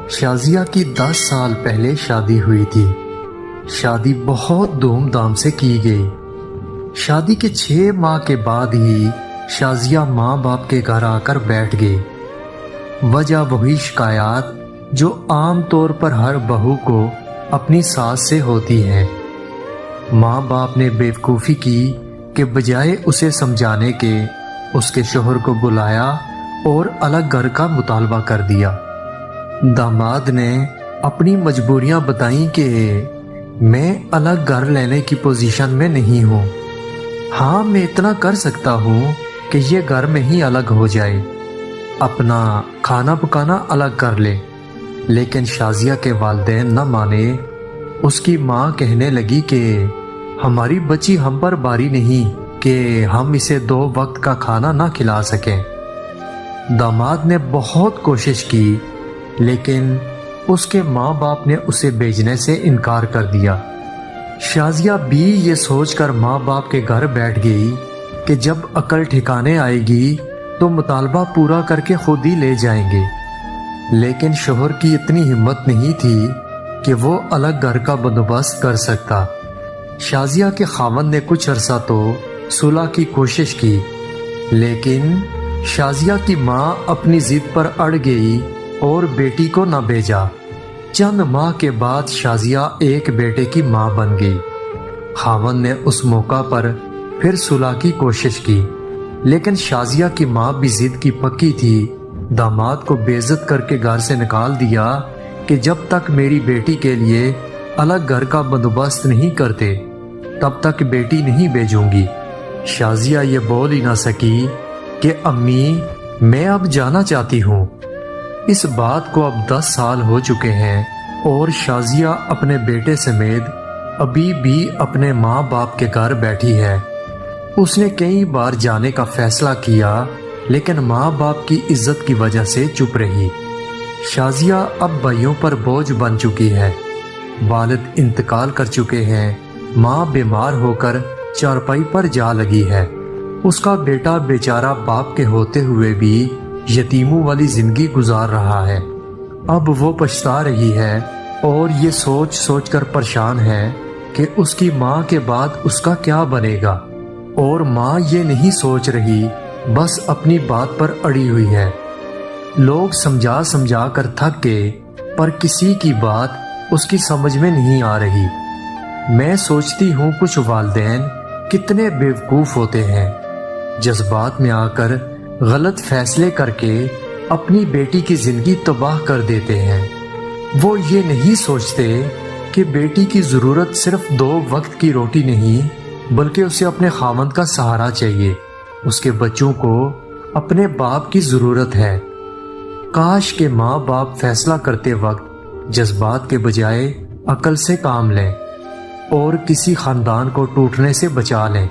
شازیہ کی 10 سال پہلے شادی ہوئی تھی۔ شادی بہت دھوم دھام سے کی گئی۔ شادی کے 6 ماہ کے بعد ہی شازیہ ماں باپ کے گھر آ کر بیٹھ گئی۔ وجہ وہی شکایات جو عام طور پر ہر بہو کو اپنی ساس سے ہوتی ہے۔ ماں باپ نے بیوقوفی کی کہ بجائے اسے سمجھانے کے اس کے شوہر کو بلایا اور الگ گھر کا مطالبہ کر دیا۔ داماد نے اپنی مجبوریاں بتائیں کہ میں الگ گھر لینے کی پوزیشن میں نہیں ہوں۔ ہاں، میں اتنا کر سکتا ہوں کہ یہ گھر میں ہی الگ ہو جائے، اپنا کھانا پکانا الگ کر لے۔ لیکن شازیہ کے والدین نہ مانے۔ اس کی ماں کہنے لگی کہ ہماری بچی ہم پر باری نہیں کہ ہم اسے 2 وقت کا کھانا نہ کھلا سکیں۔ داماد نے بہت کوشش کی لیکن اس کے ماں باپ نے اسے بھیجنے سے انکار کر دیا۔ شازیہ بھی یہ سوچ کر ماں باپ کے گھر بیٹھ گئی کہ جب عقل ٹھکانے آئے گی تو مطالبہ پورا کر کے خود ہی لے جائیں گے۔ لیکن شوہر کی اتنی ہمت نہیں تھی کہ وہ الگ گھر کا بندوبست کر سکتا۔ شازیہ کے خاوند نے کچھ عرصہ تو صلح کی کوشش کی، لیکن شازیہ کی ماں اپنی ضد پر اڑ گئی اور بیٹی کو نہ بھیجا۔ چند ماہ کے بعد شازیہ ایک بیٹے کی ماں بن گئی۔ خاوند نے اس موقع پر پھر صلح کی کوشش کی، لیکن شازیہ کی ماں بھی ضد کی پکی تھی۔ داماد کو بے عزت کر کے گھر سے نکال دیا کہ جب تک میری بیٹی کے لیے الگ گھر کا بندوبست نہیں کرتے تب تک بیٹی نہیں بھیجوں گی۔ شازیہ یہ بول ہی نہ سکی کہ امی، میں اب جانا چاہتی ہوں۔ اس بات کو اب 10 سال ہو چکے ہیں اور شازیہ اپنے بیٹے سمیت ابھی بھی اپنے ماں باپ کے گھر بیٹھی ہے۔ اس نے کئی بار جانے کا فیصلہ کیا لیکن ماں باپ کی عزت کی وجہ سے چپ رہی۔ شازیہ اب بھائیوں پر بوجھ بن چکی ہے۔ والد انتقال کر چکے ہیں۔ ماں بیمار ہو کر چارپائی پر جا لگی ہے۔ اس کا بیٹا بیچارہ باپ کے ہوتے ہوئے بھی یتیموں والی زندگی گزار رہا ہے۔ اب وہ پچھتا رہی ہے اور یہ سوچ سوچ کر پریشان ہے کہ اس کی ماں کے بعد اس کا کیا بنے گا، اور ماں یہ نہیں سوچ رہی، بس اپنی بات پر اڑی ہوئی ہے۔ لوگ سمجھا سمجھا کر تھک گئے پر کسی کی بات اس کی سمجھ میں نہیں آ رہی۔ میں سوچتی ہوں کچھ والدین کتنے بیوقوف ہوتے ہیں، جذبات میں آ کر غلط فیصلے کر کے اپنی بیٹی کی زندگی تباہ کر دیتے ہیں۔ وہ یہ نہیں سوچتے کہ بیٹی کی ضرورت صرف 2 وقت کی روٹی نہیں بلکہ اسے اپنے خاوند کا سہارا چاہیے۔ اس کے بچوں کو اپنے باپ کی ضرورت ہے۔ کاش کہ ماں باپ فیصلہ کرتے وقت جذبات کے بجائے عقل سے کام لیں اور کسی خاندان کو ٹوٹنے سے بچا لیں۔